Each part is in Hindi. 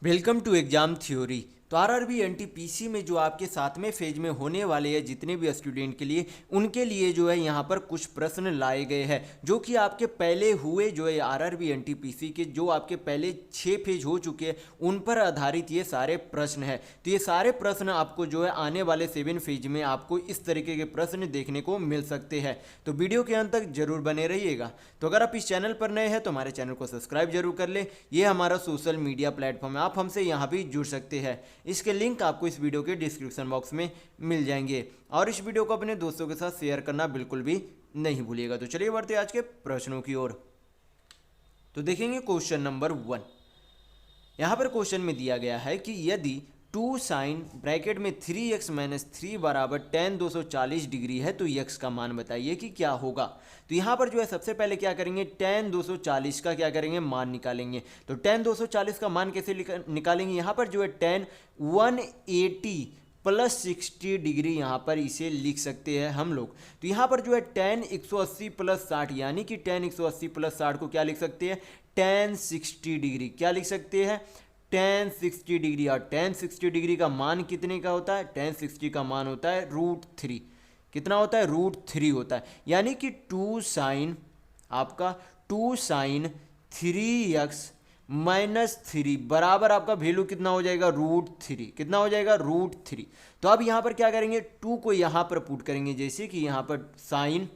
Welcome to exam theory. तो आरआरबी एनटीपीसी में जो आपके सातवें फेज में होने वाले हैं जितने भी स्टूडेंट के लिए उनके लिए जो है यहाँ पर कुछ प्रश्न लाए गए हैं जो कि आपके पहले हुए जो है आरआरबी एनटीपीसी के जो आपके पहले 6 फेज हो चुके हैं उन पर आधारित ये सारे प्रश्न हैं। तो ये सारे प्रश्न आपको जो है आने वाले 7 फेज में आपको इस तरीके के प्रश्न देखने को मिल सकते हैं। तो वीडियो के अंत तक जरूर बने रहिएगा। तो अगर आप इस चैनल पर नए हैं तो हमारे चैनल को सब्सक्राइब जरूर कर लें। ये हमारा सोशल मीडिया प्लेटफॉर्म है, आप हमसे यहाँ भी जुड़ सकते हैं। इसके लिंक आपको इस वीडियो के डिस्क्रिप्शन बॉक्स में मिल जाएंगे और इस वीडियो को अपने दोस्तों के साथ शेयर करना बिल्कुल भी नहीं भूलिएगा। तो चलिए बढ़ते आज के प्रश्नों की ओर। तो देखेंगे क्वेश्चन नंबर 1। यहाँ पर क्वेश्चन में दिया गया है कि यदि 2 साइन ब्रैकेट में 3x माइनस 3 बराबर tan 240 डिग्री है तो x का मान बताइए कि क्या होगा। तो यहाँ पर जो है सबसे पहले क्या करेंगे, tan 240 का क्या करेंगे, मान निकालेंगे। तो tan 240 का मान कैसे निकालेंगे, यहाँ पर जो है tan 180 प्लस 60 डिग्री यहाँ पर इसे लिख सकते हैं हम लोग। तो यहाँ पर जो है tan 180 प्लस 60 यानी कि tan 180 प्लस 60 को क्या लिख सकते हैं, tan 60 डिग्री। क्या लिख सकते हैं, tan 60 डिग्री। और tan 60 डिग्री का मान कितने का होता है, tan 60 का मान होता है √3। कितना होता है, √3 होता है। यानी कि 2 साइन आपका 2 साइन 3x माइनस 3 बराबर आपका वैल्यू कितना हो जाएगा, √3। कितना हो जाएगा, √3। तो अब यहाँ पर क्या करेंगे, 2 को यहाँ पर पुट करेंगे, जैसे कि यहाँ पर साइन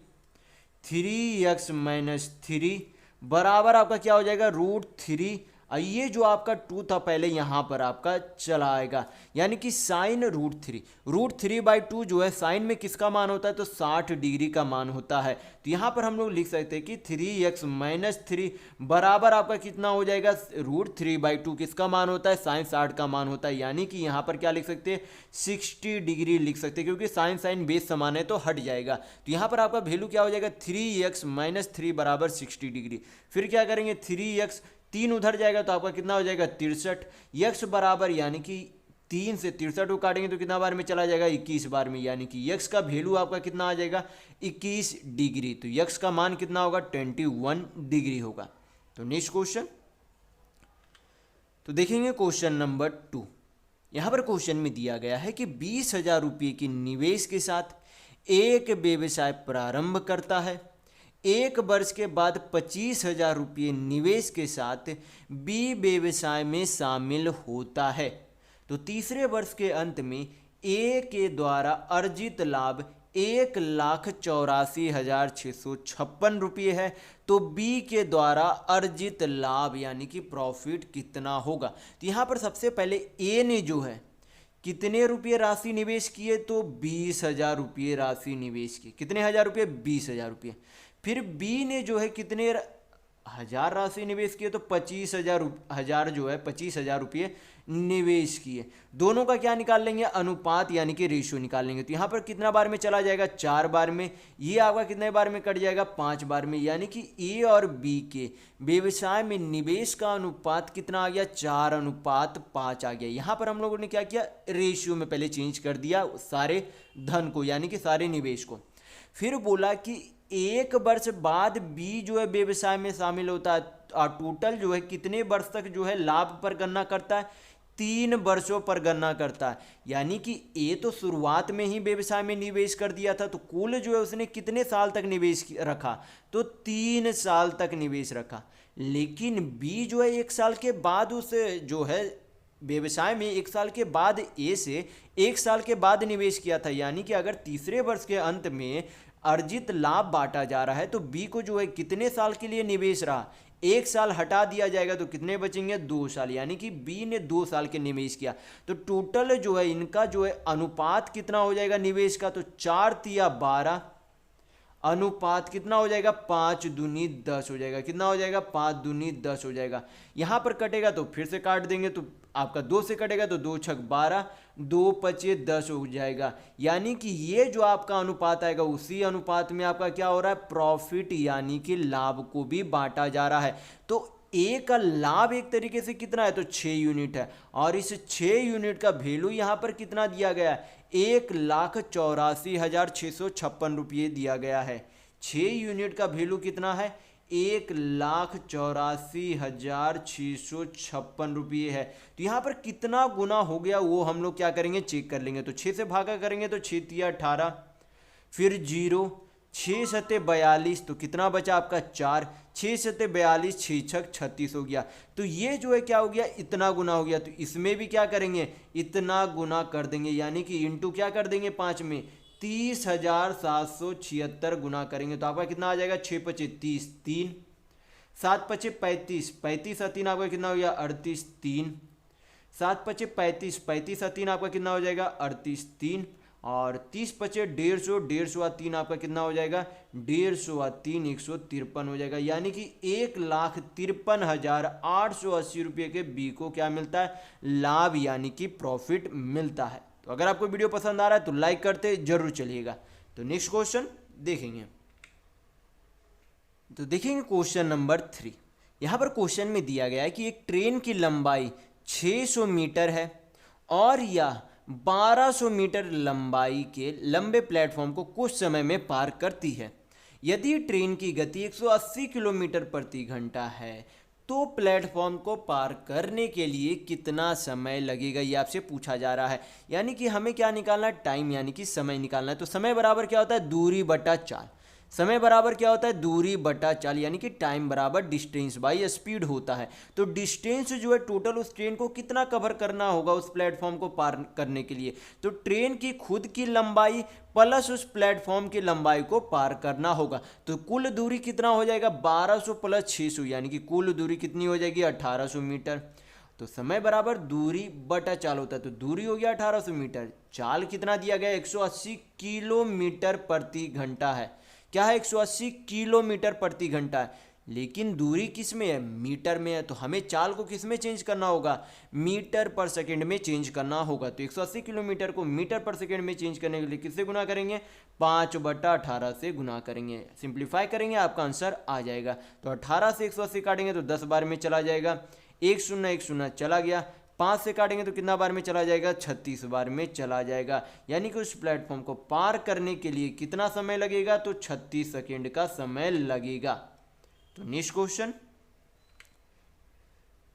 3x माइनस 3 बराबर आपका क्या हो जाएगा, √3। ये जो आपका 2 था पहले यहाँ पर आपका चला आएगा, यानी कि साइन √3/2 जो है साइन में किसका मान होता है, तो 60 डिग्री का मान होता है। तो यहाँ पर हम लोग लिख सकते हैं कि 3x माइनस 3 बराबर आपका कितना हो जाएगा, √3/2 किसका मान होता है, साइन 60 का मान होता है। यानी कि यहाँ पर क्या लिख सकते हैं, 60 डिग्री लिख सकते हैं, क्योंकि साइन साइन बेस समान है तो हट जाएगा। तो यहाँ पर आपका वैल्यू क्या हो जाएगा, 3x माइनस 3 बराबर 60 डिग्री। फिर क्या करेंगे, 3x 3 उधर जाएगा तो आपका कितना हो जाएगा, 63। यक्स बराबर यानी कि 3 से 63 को काटेंगे तो कितना बार में चला जाएगा, 21 बार में। यानी कि यक्स का वैल्यू आपका कितना आ जाएगा, 21 डिग्री। तो यक्स का मान कितना होगा, 21 डिग्री होगा। तो नेक्स्ट क्वेश्चन तो देखेंगे क्वेश्चन नंबर 2। यहाँ पर क्वेश्चन में दिया गया है कि 20,000 रुपये की निवेश के साथ एक व्यवसाय प्रारंभ करता है। 1 वर्ष के बाद 25,000 रुपये निवेश के साथ बी व्यवसाय में शामिल होता है। तो तीसरे वर्ष के अंत में ए के द्वारा अर्जित लाभ 1,84,656 रुपये है। तो बी के द्वारा अर्जित लाभ यानी कि प्रॉफिट कितना होगा। तो यहाँ पर सबसे पहले ए ने जो है कितने रुपये राशि निवेश किए, तो 20,000 रुपये राशि निवेश की। कितने हजार रुपये, 20,000 रुपये। फिर बी ने जो है कितने हजार राशि निवेश किए, तो 25,000 जो है 25,000 रुपये निवेश किए। दोनों का क्या निकाल लेंगे, अनुपात यानी कि रेशियो निकाल लेंगे। तो यहाँ पर कितना बार में चला जाएगा, 4 बार में। ये आपका कितने बार में कट जाएगा, 5 बार में। यानी कि ए और बी के व्यवसाय में निवेश का अनुपात कितना आ गया, 4:5 आ गया। यहाँ पर हम लोगों ने क्या किया, रेशियो में पहले चेंज कर दिया सारे धन को यानी कि सारे निवेश को। फिर बोला कि 1 वर्ष बाद बी जो है व्यवसाय में शामिल होता है और टोटल जो है कितने वर्ष तक जो है लाभ पर गणना करता है, 3 वर्षों पर गणना करता है। यानी कि ए तो शुरुआत में ही व्यवसाय में निवेश कर दिया था, तो कुल जो है उसने कितने साल तक निवेश रखा, तो 3 साल तक निवेश रखा। लेकिन बी जो है 1 साल के बाद उस जो है व्यवसाय में 1 साल के बाद ए से 1 साल के बाद निवेश किया था। यानी कि अगर तीसरे वर्ष के अंत में अर्जित लाभ बांटा जा रहा है तो बी को जो है कितने साल के लिए निवेश रहा, 1 साल हटा दिया जाएगा तो कितने बचेंगे, 2 साल। यानी कि बी ने 2 साल के निवेश किया। तो टोटल जो है इनका जो है अनुपात कितना हो जाएगा निवेश का, तो 4×12 अनुपात कितना हो जाएगा, 5×2=10 हो जाएगा। कितना हो जाएगा, 5×2=10 हो जाएगा। यहाँ पर कटेगा तो फिर से काट देंगे, तो आपका 2 से कटेगा तो 2×6=12, 2×5=10 हो जाएगा। यानी कि ये जो आपका अनुपात आएगा उसी अनुपात में आपका क्या हो रहा है, प्रॉफिट यानी कि लाभ को भी बांटा जा रहा है। तो ए का लाभ एक तरीके से कितना है, तो 6 यूनिट है। और इस 6 यूनिट का वैल्यू यहाँ पर कितना दिया गया है, 1,84,656 रुपये दिया गया है। 6 यूनिट का वैल्यू कितना है, 1,84,656 है। तो यहाँ पर कितना गुना हो गया वो हम लोग क्या करेंगे, चेक कर लेंगे। तो 6 से भागा करेंगे तो 6 तिया 18, फिर 0, 6 सत्ते 42, तो कितना बचा आपका 4, 6 सत्ते 42, 6 छक 36 हो गया। तो ये जो है क्या हो गया, इतना गुना हो गया। तो इसमें भी क्या करेंगे, इतना गुना कर देंगे, यानी कि इंटू क्या कर देंगे 5 में, 30,776 गुना करेंगे। तो आपका कितना आ जाएगा, 6 पचे 30, 3, 7 पचे 35, 35 और 3 आपका कितना हो गया 38, 3, 7 पचे 35, 35 और 3 आपका कितना हो जाएगा 38, 3, और 30 पचे 150, 150 और 3 आपका कितना हो जाएगा 150 और 3 153 हो जाएगा। यानी कि 1,53,880 रुपये के बी को क्या मिलता है, लाभ यानी कि प्रॉफिट मिलता है। तो अगर आपको वीडियो पसंद आ रहा है तो लाइक करते जरूर चलिएगा। तो नेक्स्ट क्वेश्चन देखेंगे। तो देखेंगे क्वेश्चन नंबर 3। यहाँ पर क्वेश्चन में दिया गया है कि एक ट्रेन की लंबाई 600 मीटर है और यह 1200 मीटर लंबाई के लंबे प्लेटफॉर्म को कुछ समय में पार करती है। यदि ट्रेन की गति 180 किलोमीटर प्रति घंटा है तो प्लेटफॉर्म को पार करने के लिए कितना समय लगेगा, ये आपसे पूछा जा रहा है। यानी कि हमें क्या निकालना है, टाइम यानी कि समय निकालना है। तो समय बराबर क्या होता है, दूरी बटा चाल। समय बराबर क्या होता है, दूरी बटा चाल, यानी कि टाइम बराबर डिस्टेंस बाई स्पीड होता है। तो डिस्टेंस जो है टोटल उस ट्रेन को कितना कवर करना होगा उस प्लेटफॉर्म को पार करने के लिए, तो ट्रेन की खुद की लंबाई प्लस उस प्लेटफॉर्म की लंबाई को पार करना होगा। तो कुल दूरी कितना हो जाएगा 1200 प्लस 600, यानी कि कुल दूरी कितनी हो जाएगी 1800 मीटर। तो समय बराबर दूरी बटा चाल होता है। तो दूरी हो गया 1800 मीटर, चाल कितना दिया गया 180 किलोमीटर प्रति घंटा है। क्या है 180 किलोमीटर प्रति घंटा है, लेकिन दूरी किस में है, मीटर में है। तो हमें चाल को किस में चेंज करना होगा, मीटर पर सेकंड में चेंज करना होगा। तो 180 किलोमीटर को मीटर पर सेकंड में चेंज करने के लिए किससे गुना करेंगे, 5/18 से गुना करेंगे। सिंप्लीफाई करेंगे आपका आंसर आ जाएगा। तो 18 से 180 काटेंगे तो 10 बार में चला जाएगा, 1 0 1 0 चला गया। 5 से काटेंगे तो कितना बार में चला जाएगा, 36 बार में चला जाएगा। यानी कि उस प्लेटफॉर्म को पार करने के लिए कितना समय लगेगा, तो 36 सेकेंड का समय लगेगा। तो नेक्स्ट क्वेश्चन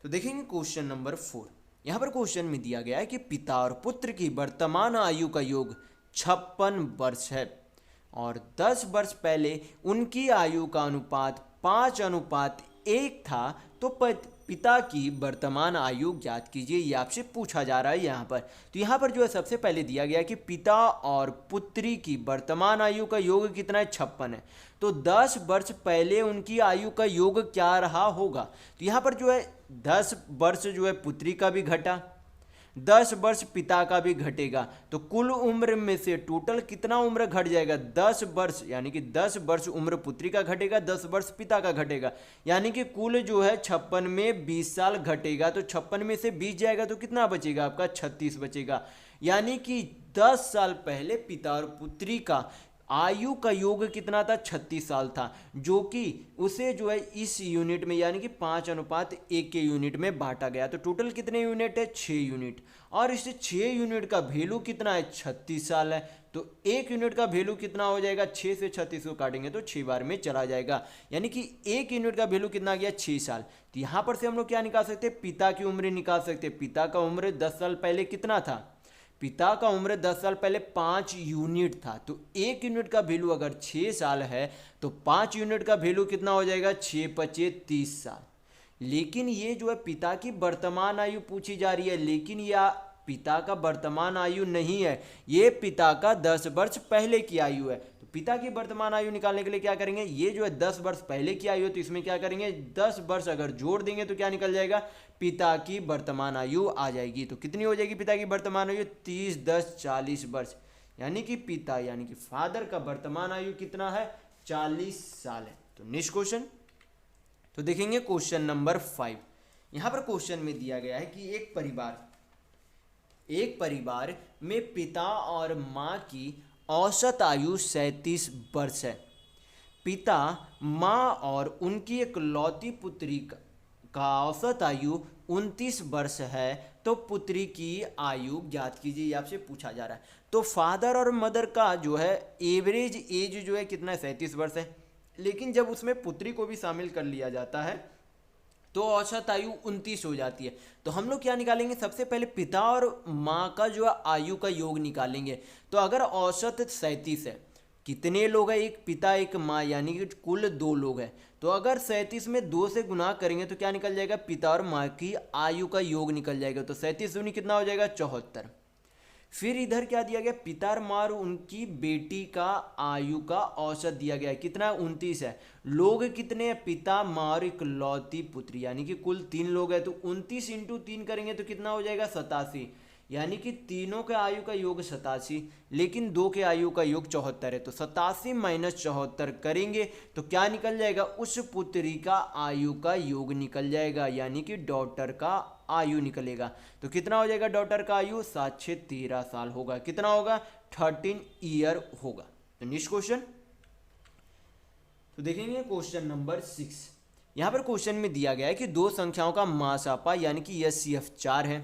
तो देखेंगे क्वेश्चन नंबर 4। यहां पर क्वेश्चन में दिया गया है कि पिता और पुत्र की वर्तमान आयु का योग 56 वर्ष है और 10 वर्ष पहले उनकी आयु का अनुपात 5:1 था। तो पिता की वर्तमान आयु ज्ञात कीजिए, ये आपसे पूछा जा रहा है यहाँ पर। तो यहाँ पर जो है सबसे पहले दिया गया कि पिता और पुत्री की वर्तमान आयु का योग कितना है, 56 है। तो 10 वर्ष पहले उनकी आयु का योग क्या रहा होगा। तो यहाँ पर जो है 10 वर्ष जो है पुत्री का भी घटा, 10 वर्ष पिता का भी घटेगा। तो कुल उम्र में से टोटल कितना उम्र घट जाएगा, 10 वर्ष, यानी कि 10 वर्ष उम्र पुत्री का घटेगा, 10 वर्ष पिता का घटेगा। यानी कि कुल जो है 56 में 20 साल घटेगा। तो 56 में से 20 जाएगा तो कितना बचेगा आपका, 36 बचेगा। यानी कि 10 साल पहले पिता और पुत्री का आयु का योग कितना था, 36 साल था, जो कि उसे जो है इस यूनिट में यानी कि 5:1 के यूनिट में बांटा गया। तो टोटल कितने यूनिट है, 6 यूनिट, और इस 6 यूनिट का वैल्यू कितना है, 36 साल है। तो 1 यूनिट का वैल्यू कितना हो जाएगा, 6 से 36 को काटेंगे तो 6 बार में चला जाएगा। यानी कि 1 यूनिट का वैल्यू कितना गया, 6 साल। तो यहाँ पर से हम लोग क्या निकाल सकते हैं, पिता की उम्र निकाल सकते हैं। पिता का उम्र 10 साल पहले कितना था, पिता का उम्र 10 साल पहले 5 यूनिट था। तो 1 यूनिट का वैल्यू अगर 6 साल है तो 5 यूनिट का वैल्यू कितना हो जाएगा, 6×5 = 30 साल। लेकिन ये जो है पिता की वर्तमान आयु पूछी जा रही है, लेकिन यह पिता का वर्तमान आयु नहीं है, ये पिता का 10 वर्ष पहले की आयु है। तो पिता की वर्तमान आयु निकालने के लिए क्या करेंगे, ये जो है 10 वर्ष पहले की आयु है, तो इसमें क्या करेंगे 10 वर्ष अगर जोड़ देंगे तो क्या निकल जाएगा, पिता की वर्तमान आयु आ जाएगी। तो कितनी हो जाएगी पिता की वर्तमान आयु, 30 10 40 वर्ष। यानी कि पिता यानी कि फादर का वर्तमान आयु कितना है, 40 साल है। तो नेक्स्ट क्वेश्चन तो देखेंगे क्वेश्चन नंबर 5। यहां पर क्वेश्चन में दिया गया है कि एक परिवार में पिता और माँ की औसत आयु 37 वर्ष है। पिता, माँ और उनकी इकलौती पुत्री का औसत आयु 29 वर्ष है। तो पुत्री की आयु ज्ञात कीजिए, आपसे पूछा जा रहा है। तो फादर और मदर का जो है एवरेज एज जो है कितना है, 37 वर्ष है। लेकिन जब उसमें पुत्री को भी शामिल कर लिया जाता है तो औसत आयु 29 हो जाती है। तो हम लोग क्या निकालेंगे, सबसे पहले पिता और माँ का जो है आयु का योग निकालेंगे। तो अगर औसत 37 है, कितने लोग हैं, एक पिता एक माँ, यानी कि कुल 2 लोग हैं। तो अगर 37 में 2 से गुना करेंगे तो क्या निकल जाएगा, पिता और माँ की आयु का योग निकल जाएगा। तो 37 दूनी कितना हो जाएगा, 74। फिर इधर क्या दिया गया, पिता और माँ और उनकी बेटी का आयु का औसत दिया गया है, कितना 29 है। लोग कितने हैं, पिता माँ और इकलौती पुत्री, यानी कि कुल 3 लोग हैं। तो 29 इंटू 3 करेंगे तो कितना हो जाएगा, 87, यानी कि तीनों के आयु का योग 87, लेकिन 2 के आयु का योग 74 है। तो 87 माइनस 74 करेंगे तो क्या निकल जाएगा, उस पुत्री का आयु का योग निकल जाएगा, यानी कि डॉटर का आयु निकलेगा। तो कितना हो जाएगा डॉटर का आयु, 7 6 13 साल होगा। कितना होगा, 13 ईयर होगा। तो नेक्स्ट क्वेश्चन तो देखेंगे क्वेश्चन नंबर 6। यहाँ पर क्वेश्चन में दिया गया है कि 2 संख्याओं का मासापा यानी कि एचसीएफ 4 है,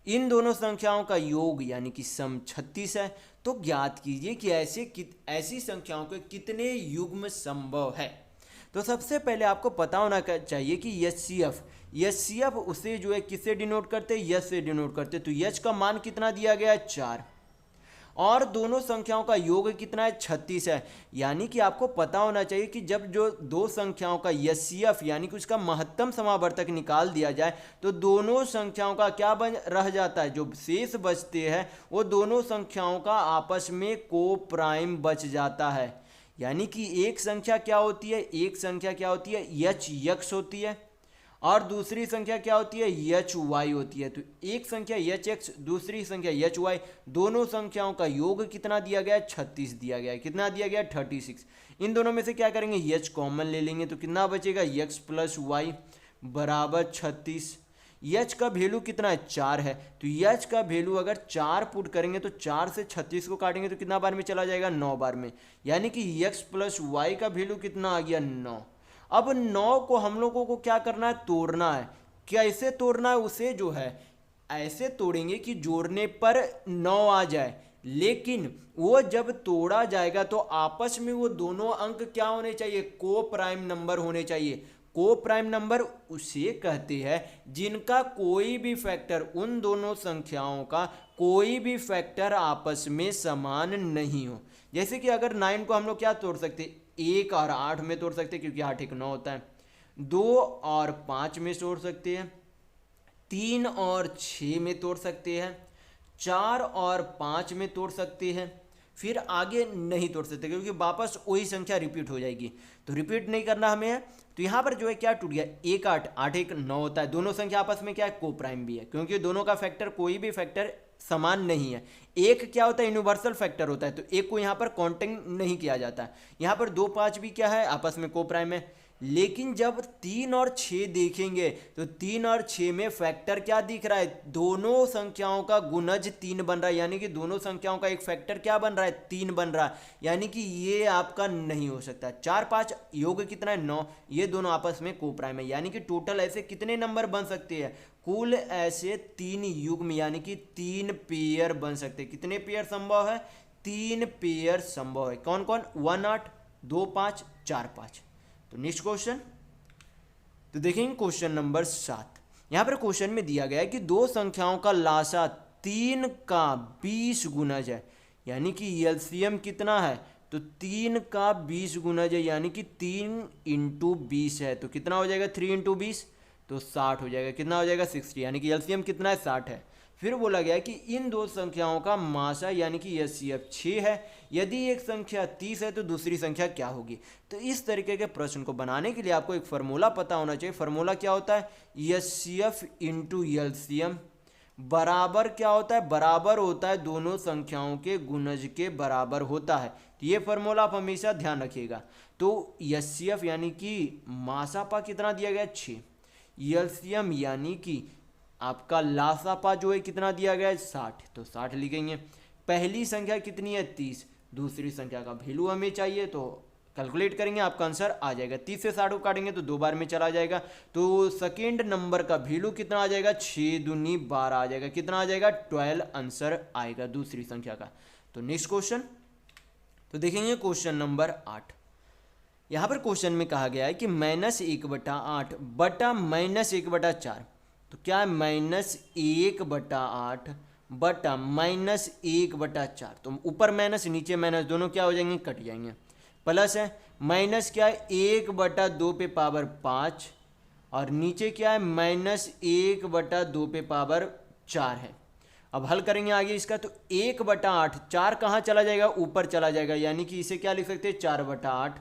इन दोनों संख्याओं का योग यानी कि सम 36 है। तो ज्ञात कीजिए कि ऐसी संख्याओं के कितने युग्म संभव है। तो सबसे पहले आपको पता होना चाहिए कि एचसीएफ उसे जो है किससे डिनोट करते हैं, एच से डिनोट करते। तो एच का मान कितना दिया गया है, 4, और दोनों संख्याओं का योग कितना है, 36 है। यानी कि आपको पता होना चाहिए कि जब जो 2 संख्याओं का एचसीएफ यानी कि उसका महत्तम समावर्तक निकाल दिया जाए तो दोनों संख्याओं का क्या बन रह जाता है, जो शेष बचते हैं वो दोनों संख्याओं का आपस में को प्राइम बच जाता है। यानी कि एक संख्या क्या होती है, एच यक्स होती है और दूसरी संख्या क्या होती है, एच वाई होती है। तो एक संख्या एच एक्स, दूसरी संख्या एच वाई, दोनों संख्याओं का योग कितना दिया गया है, 36 दिया गया है। कितना दिया गया है, 36। इन दोनों में से क्या करेंगे, एच कॉमन ले लेंगे तो कितना बचेगा, एक्स प्लस वाई बराबर 36। एच का वैल्यू कितना है, 4 है। तो एच का वैल्यू अगर 4 पुट करेंगे तो 4 से 36 को काटेंगे तो कितना बार में चला जाएगा, 9 बार में। यानी कि एक्स प्लस वाई का वैल्यू कितना आ गया, 9। अब 9 को हम लोगों को क्या करना है, तोड़ना है। कैसे तोड़ना है, उसे जो है ऐसे तोड़ेंगे कि जोड़ने पर 9 आ जाए, लेकिन वो जब तोड़ा जाएगा तो आपस में वो दोनों अंक क्या होने चाहिए, को प्राइम नंबर होने चाहिए। को प्राइम नंबर उसे कहते हैं जिनका कोई भी फैक्टर, उन दोनों संख्याओं का कोई भी फैक्टर आपस में समान नहीं हो। जैसे कि अगर 9 को हम लोग क्या तोड़ सकते, 1 और 8 में तोड़ सकते क्योंकि 8 1 9 होता है। 2 और 5 में तोड़ सकते हैं, 3 और 6 में तोड़ सकते हैं, 4 और 5 में तोड़ सकते हैं। फिर आगे नहीं तोड़ सकते क्योंकि वापस वही संख्या रिपीट हो जाएगी, तो रिपीट नहीं करना हमें है। तो यहाँ पर जो है क्या टूट गया, 1 8 8 1 9 होता है। दोनों संख्या आपस में क्या है, को प्राइम भी है क्योंकि दोनों का फैक्टर कोई भी फैक्टर समान नहीं है। एक क्या होता है, यूनिवर्सल फैक्टर होता है, तो एक को यहाँ पर काउंटिंग नहीं किया जाता है। यहाँ पर 2 5 भी क्या है, आपस में को प्राइम है। लेकिन जब 3 और 6 देखेंगे तो 3 और 6 में फैक्टर क्या दिख रहा है, दोनों संख्याओं का गुणज 3 बन रहा है। यानी कि दोनों संख्याओं का एक फैक्टर क्या बन रहा है, 3 बन रहा है। यानी कि ये आपका नहीं हो सकता। 4 5 योग कितना है, 9, ये दोनों आपस में को प्राइम है। यानी कि टोटल ऐसे कितने नंबर बन सकते हैं, कुल ऐसे 3 युग्म यानी कि 3 पेयर बन सकते हैं। कितने पेयर संभव है, 3 पेयर संभव है। कौन कौन, 1 8 2 5 4 5। तो नेक्स्ट क्वेश्चन तो देखेंगे क्वेश्चन नंबर 7। यहां पर क्वेश्चन में दिया गया है कि 2 संख्याओं का लासा 3 का 20 गुणज है। यानी कि एलसीएम कितना है, तो 3 का 20 गुणज है, यानी कि 3 इंटू 20 है। तो कितना हो जाएगा, 3 इंटू 20 तो 60 हो जाएगा। कितना हो जाएगा, 60। यानी कि एलसीएम कितना है, 60 है। फिर बोला गया कि इन 2 संख्याओं का मासा यानी कि एचसीएफ 6 है। यदि एक संख्या 30 है तो दूसरी संख्या क्या होगी। तो इस तरीके के प्रश्न को बनाने के लिए आपको एक फार्मूला पता होना चाहिए। फार्मूला क्या होता है, एचसीएफ इंटू एलसीएम बराबर क्या होता है, बराबर होता है दोनों संख्याओं के गुणज के बराबर होता है। तो ये फार्मूला आप हमेशा ध्यान रखिएगा। तो एचसीएफ यानी कि मासापा कितना दिया गया, 6। एलसीएम यानी कि आपका लासापा जो है कितना दिया गया है, 60। तो 60 लिखेंगे। पहली संख्या कितनी है, 30। दूसरी संख्या का वैल्यू हमें चाहिए तो कैलकुलेट करेंगे, आपका आंसर आ जाएगा। 30 से 60 को काटेंगे तो 2 बार में चला जाएगा। तो सेकेंड नंबर का वैल्यू कितना आ जाएगा, 6 दूनी 12 आ जाएगा। कितना आ जाएगा, 12 आंसर आएगा दूसरी संख्या का। तो नेक्स्ट क्वेश्चन तो देखेंगे क्वेश्चन नंबर 8। यहाँ पर क्वेश्चन में कहा गया है कि -1/8 बटा -1/4, तो क्या है -1/8 बटा -1/4, तो ऊपर माइनस नीचे माइनस दोनों क्या हो जाएंगे, कट जाएंगे। प्लस है माइनस क्या है 1/2 पे पावर 5 और नीचे क्या है -1/2 पे पावर 4 है। अब हल करेंगे आगे इसका, तो 1/8, 4 कहाँ चला जाएगा, ऊपर चला जाएगा, यानी कि इसे क्या लिख सकते हैं 4/8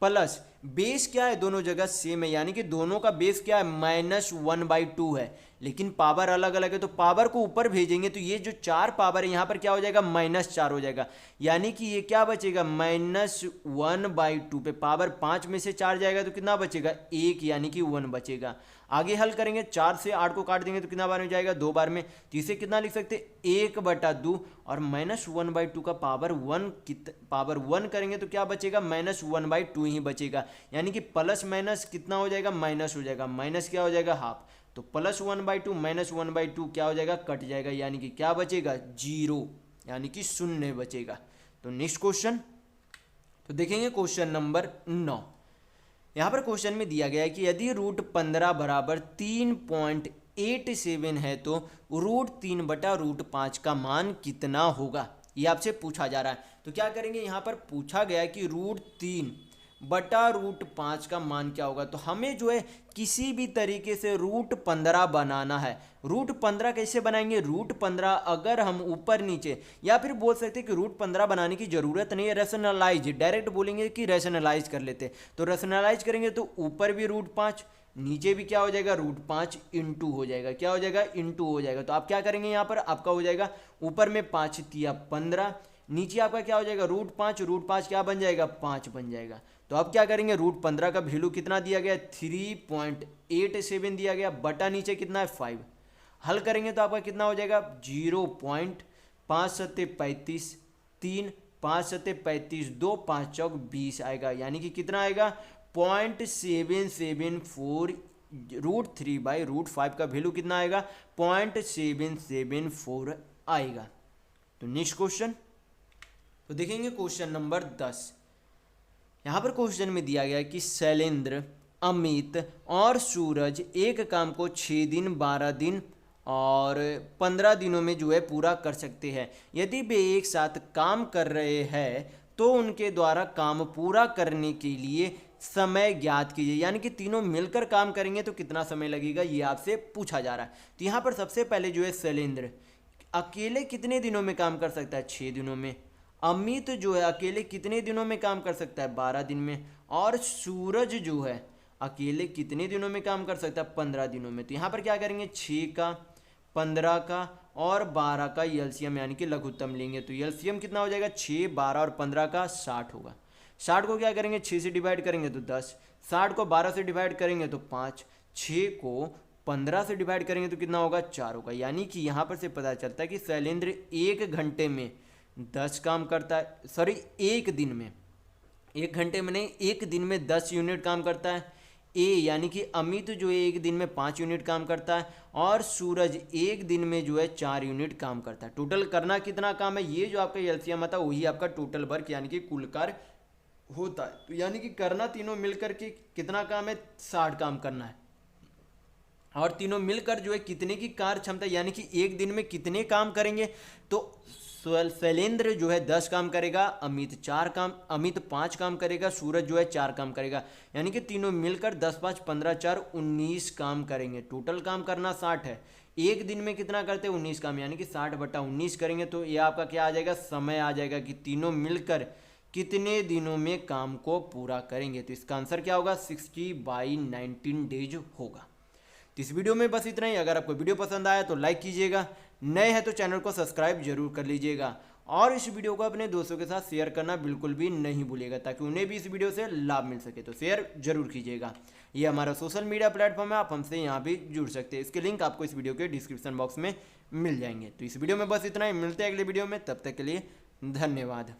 प्लस बेस क्या है, दोनों जगह सेम है, यानी कि दोनों का बेस क्या है -1/2 है, लेकिन पावर अलग अलग है, तो पावर को ऊपर भेजेंगे तो ये जो 4 पावर है यहाँ पर क्या हो जाएगा -4 हो जाएगा, यानी कि ये क्या बचेगा -1/2 पे पावर 5 में से 4 जाएगा तो कितना बचेगा 1, यानी कि 1 बचेगा। आगे हल करेंगे, 4 से 8 को काट देंगे तो कितना बार में जाएगा, 2 बार में, तो इसे कितना लिख सकते 1/2 और -1/2 का पावर 1 करेंगे तो क्या बचेगा -1/2 ही बचेगा, यानी कि प्लस माइनस कितना हो जाएगा, माइनस हो जाएगा, माइनस क्या हो जाएगा हाफ, तो +1/2 -1/2 क्या हो जाएगा, कट जाएगा, यानी कि क्या बचेगा 0, यानी कि 0 बचेगा। तो नेक्स्ट क्वेश्चन, तो देखेंगे क्वेश्चन नंबर 9। यहाँ पर क्वेश्चन में दिया गया है कि यदि √15 बराबर 3.87 है तो √3/√5 का मान कितना होगा, ये आपसे पूछा जा रहा है। तो क्या करेंगे, यहाँ पर पूछा गया है कि √3/√5 का मान क्या होगा, तो हमें जो है किसी भी तरीके से √15 बनाना है। √15 कैसे बनाएंगे, √15 अगर हम ऊपर नीचे, या फिर बोल सकते हैं कि √15 बनाने की जरूरत नहीं है, रैशनलाइज, डायरेक्ट बोलेंगे कि रैशनलाइज कर लेते, तो रैशनलाइज करेंगे तो ऊपर भी √5 नीचे भी क्या हो जाएगा √5 इंटू हो जाएगा, क्या हो जाएगा इंटू हो जाएगा। तो आप क्या करेंगे, यहाँ पर आपका हो जाएगा ऊपर में 5 तिया 15, नीचे आपका क्या हो जाएगा √5 क्या बन जाएगा 5 बन जाएगा। तो अब क्या करेंगे, √15 का वैल्यू कितना दिया गया 3.87 दिया गया, बटा नीचे कितना है 5, हल करेंगे तो आपका कितना हो जाएगा 0.5×7=35, 3 5×7=35, 2 5 चौक 20 आएगा, यानी कि कितना आएगा 0.774, √3/√5 का वैल्यू कितना आएगा 0.774 आएगा। तो नेक्स्ट क्वेश्चन, तो देखेंगे क्वेश्चन नंबर 10। यहाँ पर क्वेश्चन में दिया गया है कि शैलेंद्र, अमित और सूरज एक काम को 6 दिन 12 दिन और 15 दिनों में जो है पूरा कर सकते हैं। यदि वे एक साथ काम कर रहे हैं तो उनके द्वारा काम पूरा करने के लिए समय ज्ञात कीजिए, यानी कि तीनों मिलकर काम करेंगे तो कितना समय लगेगा, ये आपसे पूछा जा रहा है। तो यहाँ पर सबसे पहले जो है शैलेंद्र अकेले कितने दिनों में काम कर सकता है 6 दिनों में, अमित जो है अकेले कितने दिनों में काम कर सकता है 12 दिन में, और सूरज जो है अकेले कितने दिनों में काम कर सकता है 15 दिनों में। तो यहाँ पर क्या करेंगे 6 का 15 का और 12 का एलसीएम यानी कि लघुत्तम लेंगे, तो एलसीएम कितना हो जाएगा 6 12 और 15 का 60 होगा। 60 को क्या करेंगे 6 से डिवाइड करेंगे तो 10, 60 को 12 से डिवाइड करेंगे तो 5, 6 को 15 से डिवाइड करेंगे तो कितना होगा 4 होगा। यानी कि यहाँ पर से पता चलता है कि शैलेंद्र 1 घंटे में 10 काम करता है, सॉरी 1 दिन में, 1 घंटे में नहीं 1 दिन में 10 यूनिट काम करता है। यानी कि अमित जो है 1 दिन में 5 यूनिट काम करता है और सूरज 1 दिन में जो है 4 यूनिट काम करता है। टोटल करना कितना काम है, ये जो आपका एलसीएम आता है वही आपका टोटल वर्क यानी कि कुल कार्य होता है। तो यानी कि करना तीनों मिलकर के कितना काम है 60 काम करना है, और तीनों मिलकर जो है कितने की कार्य क्षमता यानी कि 1 दिन में कितने काम करेंगे, तो शैलेंद्र जो है 10 काम करेगा, अमित 5 काम करेगा, सूरज जो है 4 काम करेगा, यानी कि तीनों मिलकर 10 5 15 4 19 काम करेंगे। टोटल काम करना 60 है, 1 दिन में कितना करते हैं 19 काम, यानी कि 60/19 करेंगे तो ये आपका क्या आ जाएगा समय आ जाएगा कि तीनों मिलकर कितने दिनों में काम को पूरा करेंगे। तो इसका आंसर क्या होगा 60/19 डेज होगा। तो इस वीडियो में बस इतना ही। अगर आपको वीडियो पसंद आया तो लाइक कीजिएगा, नए हैं तो चैनल को सब्सक्राइब जरूर कर लीजिएगा, और इस वीडियो को अपने दोस्तों के साथ शेयर करना बिल्कुल भी नहीं भूलिएगा ताकि उन्हें भी इस वीडियो से लाभ मिल सके। तो शेयर जरूर कीजिएगा। ये हमारा सोशल मीडिया प्लेटफॉर्म है, आप हमसे यहाँ भी जुड़ सकते हैं। इसके लिंक आपको इस वीडियो के डिस्क्रिप्शन बॉक्स में मिल जाएंगे। तो इस वीडियो में बस इतना ही, मिलते हैं अगले वीडियो में, तब तक के लिए धन्यवाद।